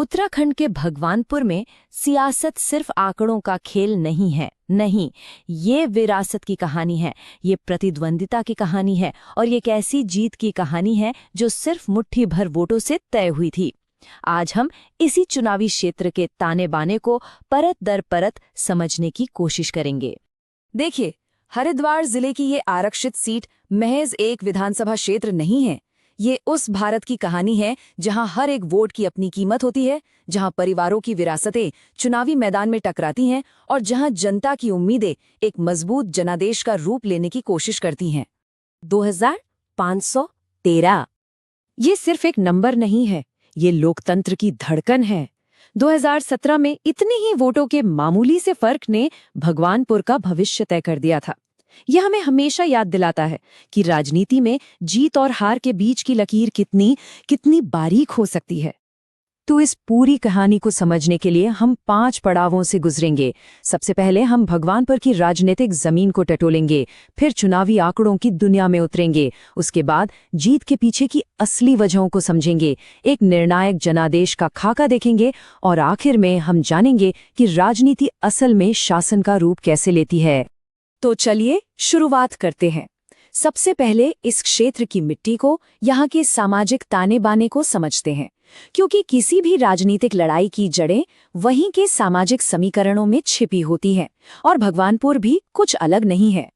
उत्तराखंड के भगवानपुर में सियासत सिर्फ आंकड़ों का खेल नहीं है। नहीं, ये विरासत की कहानी है, ये प्रतिद्वंदिता की कहानी है और ये एक ऐसी जीत की कहानी है जो सिर्फ मुट्ठी भर वोटों से तय हुई थी। आज हम इसी चुनावी क्षेत्र के ताने बाने को परत दर परत समझने की कोशिश करेंगे। देखिए, हरिद्वार जिले की ये आरक्षित सीट महज एक विधानसभा क्षेत्र नहीं है। ये उस भारत की कहानी है जहां हर एक वोट की अपनी कीमत होती है, जहां परिवारों की विरासतें चुनावी मैदान में टकराती हैं और जहां जनता की उम्मीदें एक मजबूत जनादेश का रूप लेने की कोशिश करती हैं। 2513 ये सिर्फ एक नंबर नहीं है, ये लोकतंत्र की धड़कन है। 2017 में इतने ही वोटों के मामूली से फर्क ने भगवानपुर का भविष्य तय कर दिया था। यह हमें हमेशा याद दिलाता है कि राजनीति में जीत और हार के बीच की लकीर कितनी बारीक हो सकती है। तो इस पूरी कहानी को समझने के लिए हम 5 पड़ावों से गुजरेंगे। सबसे पहले हम भगवानपुर की राजनीतिक जमीन को टटोलेंगे, फिर चुनावी आंकड़ों की दुनिया में उतरेंगे, उसके बाद जीत के पीछे की असली वजहों को समझेंगे, एक निर्णायक जनादेश का खाका देखेंगे और आखिर में हम जानेंगे कि राजनीति असल में शासन का रूप कैसे लेती है। तो चलिए शुरुआत करते हैं। सबसे पहले इस क्षेत्र की मिट्टी को, यहाँ के सामाजिक ताने बाने को समझते हैं, क्योंकि किसी भी राजनीतिक लड़ाई की जड़ें वहीं के सामाजिक समीकरणों में छिपी होती हैं और भगवानपुर भी कुछ अलग नहीं है।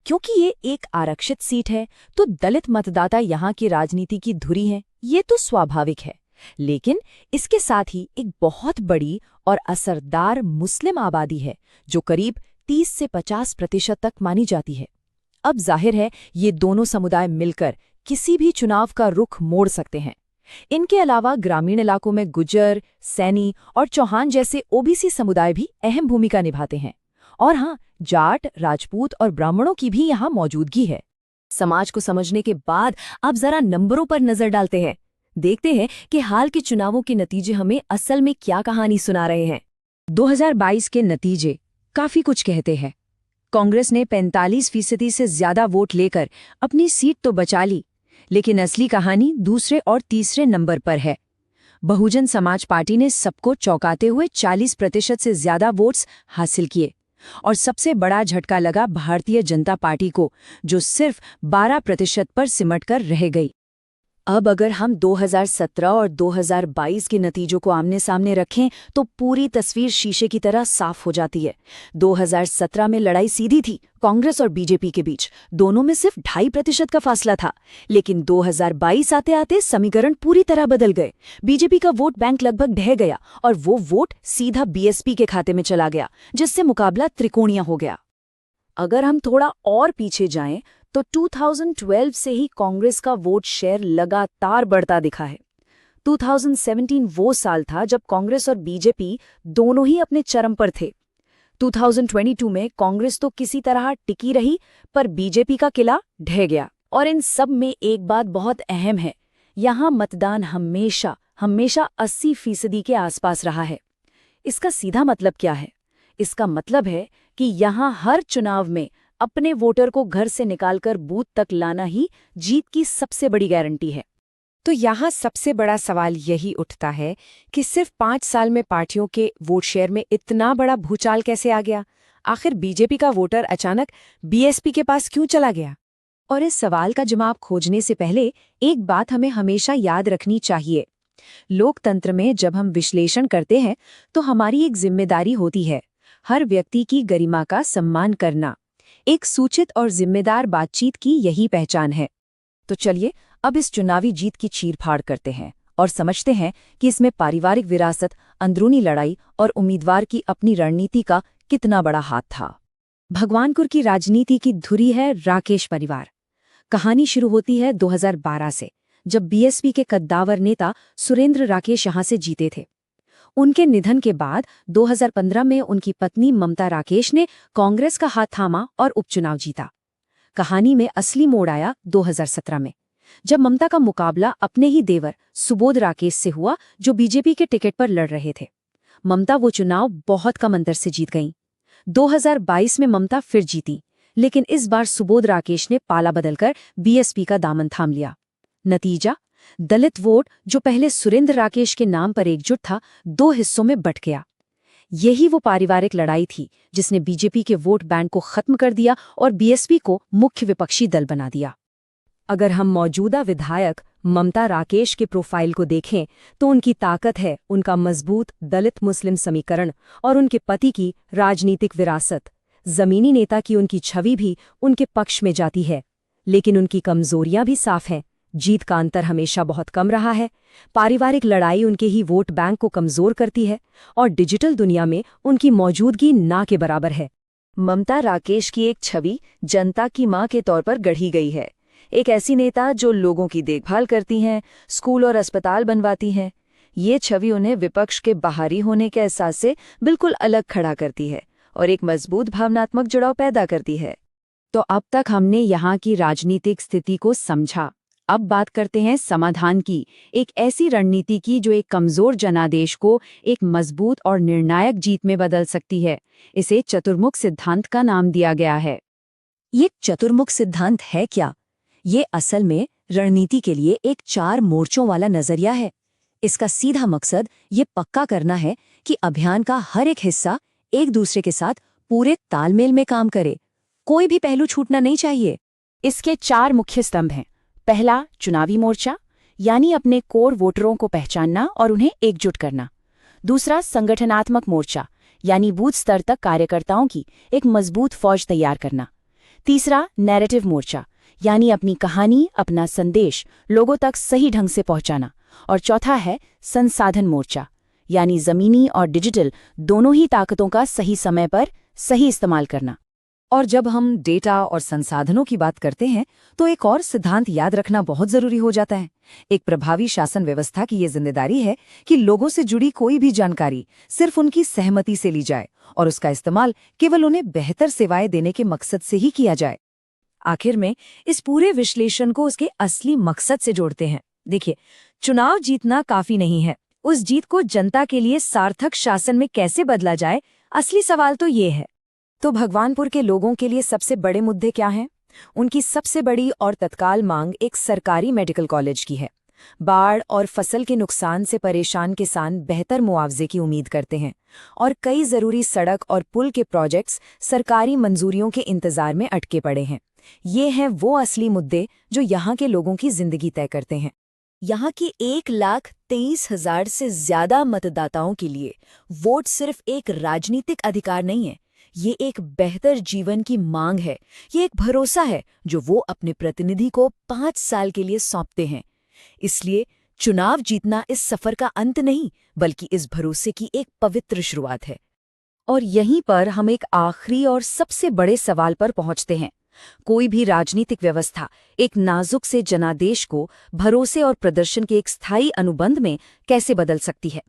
क्योंकि ये एक आरक्षित सीट है तो दलित मतदाता यहाँ की राजनीति की धुरी हैं, ये तो स्वाभाविक है। लेकिन इसके साथ ही एक बहुत बड़ी और असरदार मुस्लिम आबादी है जो करीब 30 से 50% तक मानी जाती है। अब जाहिर है ये दोनों समुदाय मिलकर किसी भी चुनाव का रुख मोड़ सकते हैं। इनके अलावा ग्रामीण इलाकों में गुज्जर, सैनी और चौहान जैसे ओबीसी समुदाय भी अहम भूमिका निभाते हैं। और हाँ, जाट, राजपूत और ब्राह्मणों की भी यहाँ मौजूदगी है। समाज को समझने के बाद अब जरा नंबरों पर नजर डालते हैं। देखते हैं कि हाल के चुनावों के नतीजे हमें असल में क्या कहानी सुना रहे हैं। 2022 के नतीजे काफी कुछ कहते हैं। कांग्रेस ने 45% से ज्यादा वोट लेकर अपनी सीट तो बचा ली, लेकिन असली कहानी दूसरे और तीसरे नंबर पर है। बहुजन समाज पार्टी ने सबको चौंकाते हुए 40% से ज्यादा वोट्स हासिल किए और सबसे बड़ा झटका लगा भारतीय जनता पार्टी को, जो सिर्फ 12% पर सिमटकर रह गई। अब अगर हम 2017 और 2022 के नतीजों को आमने सामने रखें तो पूरी तस्वीर शीशे की तरह साफ हो जाती है। 2017 में लड़ाई सीधी थी कांग्रेस और बीजेपी के बीच, दोनों में सिर्फ 2.5% का फासला था। लेकिन 2022 आते आते समीकरण पूरी तरह बदल गए। बीजेपी का वोट बैंक लगभग ढह गया और वो वोट सीधा बीएसपी के खाते में चला गया, जिससे मुकाबला त्रिकोणीय हो गया। अगर हम थोड़ा और पीछे जाएं तो 2012 से ही कांग्रेस का वोट शेयर लगातार बढ़ता दिखा है। 2017 वो साल था जब कांग्रेस और बीजेपी दोनों ही अपने चरम पर थे। 2022 में कांग्रेस तो किसी तरह टिकी रही, पर बीजेपी का किला ढह गया। और इन सब में एक बात बहुत अहम है, यहाँ मतदान हमेशा 80% के आसपास रहा है। इसका सीधा मतलब क्या है? इसका मतलब है कि यहाँ हर चुनाव में अपने वोटर को घर से निकालकर बूथ तक लाना ही जीत की सबसे बड़ी गारंटी है। तो यहाँ सबसे बड़ा सवाल यही उठता है कि सिर्फ 5 साल में पार्टियों के वोट शेयर में इतना बड़ा भूचाल कैसे आ गया? आखिर बीजेपी का वोटर अचानक बीएसपी के पास क्यों चला गया? और इस सवाल का जवाब खोजने से पहले एक बात हमें हमेशा याद रखनी चाहिए। लोकतंत्र में जब हम विश्लेषण करते हैं तो हमारी एक जिम्मेदारी होती है हर व्यक्ति की गरिमा का सम्मान करना। एक सूचित और जिम्मेदार बातचीत की यही पहचान है। तो चलिए अब इस चुनावी जीत की चीरफाड़ करते हैं और समझते हैं कि इसमें पारिवारिक विरासत, अंदरूनी लड़ाई और उम्मीदवार की अपनी रणनीति का कितना बड़ा हाथ था। भगवानपुर की राजनीति की धुरी है राकेश परिवार। कहानी शुरू होती है 2012 से, जब बीएसपी के कद्दावर नेता सुरेंद्र राकेश यहां से जीते थे। उनके निधन के बाद 2015 में उनकी पत्नी ममता राकेश ने कांग्रेस का हाथ थामा और उपचुनाव जीता। कहानी में असली मोड़ आया 2017 में, जब ममता का मुकाबला अपने ही देवर सुबोध राकेश से हुआ, जो बीजेपी के टिकट पर लड़ रहे थे। ममता वो चुनाव बहुत कम अंतर से जीत गईं। 2022 में ममता फिर जीती, लेकिन इस बार सुबोध राकेश ने पाला बदलकर बीएसपी का दामन थाम लिया। नतीजा दलित वोट, जो पहले सुरेंद्र राकेश के नाम पर एकजुट था, 2 हिस्सों में बंट गया। यही वो पारिवारिक लड़ाई थी जिसने बीजेपी के वोट बैंक को खत्म कर दिया और बीएसपी को मुख्य विपक्षी दल बना दिया। अगर हम मौजूदा विधायक ममता राकेश के प्रोफाइल को देखें तो उनकी ताकत है उनका मजबूत दलित मुस्लिम समीकरण और उनके पति की राजनीतिक विरासत। जमीनी नेता की उनकी छवि भी उनके पक्ष में जाती है, लेकिन उनकी कमजोरियां भी साफ हैं। जीत का अंतर हमेशा बहुत कम रहा है, पारिवारिक लड़ाई उनके ही वोट बैंक को कमजोर करती है और डिजिटल दुनिया में उनकी मौजूदगी ना के बराबर है। ममता राकेश की एक छवि जनता की मां के तौर पर गढ़ी गई है। एक ऐसी नेता जो लोगों की देखभाल करती हैं, स्कूल और अस्पताल बनवाती हैं। ये छवि उन्हें विपक्ष के बाहरी होने के एहसास से बिल्कुल अलग खड़ा करती है और एक मजबूत भावनात्मक जुड़ाव पैदा करती है। तो अब तक हमने यहाँ की राजनीतिक स्थिति को समझा। अब बात करते हैं समाधान की, एक ऐसी रणनीति की जो एक कमजोर जनादेश को एक मजबूत और निर्णायक जीत में बदल सकती है। इसे चतुर्मुख सिद्धांत का नाम दिया गया है। ये चतुर्मुख सिद्धांत है क्या? ये असल में रणनीति के लिए एक 4 मोर्चों वाला नजरिया है। इसका सीधा मकसद ये पक्का करना है कि अभियान का हर एक हिस्सा एक दूसरे के साथ पूरे तालमेल में काम करे, कोई भी पहलू छूटना नहीं चाहिए। इसके 4 मुख्य स्तंभ हैं। पहला, चुनावी मोर्चा, यानी अपने कोर वोटरों को पहचानना और उन्हें एकजुट करना। दूसरा, संगठनात्मक मोर्चा, यानी बूथ स्तर तक कार्यकर्ताओं की एक मजबूत फौज तैयार करना। तीसरा, नैरेटिव मोर्चा, यानी अपनी कहानी, अपना संदेश लोगों तक सही ढंग से पहुंचाना। और चौथा है संसाधन मोर्चा, यानी जमीनी और डिजिटल दोनों ही ताकतों का सही समय पर सही इस्तेमाल करना। और जब हम डेटा और संसाधनों की बात करते हैं तो एक और सिद्धांत याद रखना बहुत जरूरी हो जाता है। एक प्रभावी शासन व्यवस्था की ये जिम्मेदारी है कि लोगों से जुड़ी कोई भी जानकारी सिर्फ उनकी सहमति से ली जाए और उसका इस्तेमाल केवल उन्हें बेहतर सेवाएं देने के मकसद से ही किया जाए। आखिर में इस पूरे विश्लेषण को उसके असली मकसद से जोड़ते हैं। देखिए, चुनाव जीतना काफी नहीं है, उस जीत को जनता के लिए सार्थक शासन में कैसे बदला जाए, असली सवाल तो ये है। तो भगवानपुर के लोगों के लिए सबसे बड़े मुद्दे क्या हैं? उनकी सबसे बड़ी और तत्काल मांग एक सरकारी मेडिकल कॉलेज की है। बाढ़ और फसल के नुकसान से परेशान किसान बेहतर मुआवजे की उम्मीद करते हैं और कई जरूरी सड़क और पुल के प्रोजेक्ट्स सरकारी मंजूरियों के इंतजार में अटके पड़े हैं। ये हैं वो असली मुद्दे जो यहाँ के लोगों की जिंदगी तय करते हैं। यहाँ की 1,23,000 से ज्यादा मतदाताओं के लिए वोट सिर्फ एक राजनीतिक अधिकार नहीं है, ये एक बेहतर जीवन की मांग है। ये एक भरोसा है जो वो अपने प्रतिनिधि को 5 साल के लिए सौंपते हैं। इसलिए चुनाव जीतना इस सफर का अंत नहीं, बल्कि इस भरोसे की एक पवित्र शुरुआत है। और यहीं पर हम एक आखिरी और सबसे बड़े सवाल पर पहुंचते हैं। कोई भी राजनीतिक व्यवस्था एक नाजुक से जनादेश को भरोसे और प्रदर्शन के एक स्थायी अनुबंध में कैसे बदल सकती है?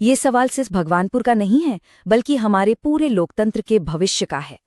ये सवाल सिर्फ भगवानपुर का नहीं है, बल्कि हमारे पूरे लोकतंत्र के भविष्य का है।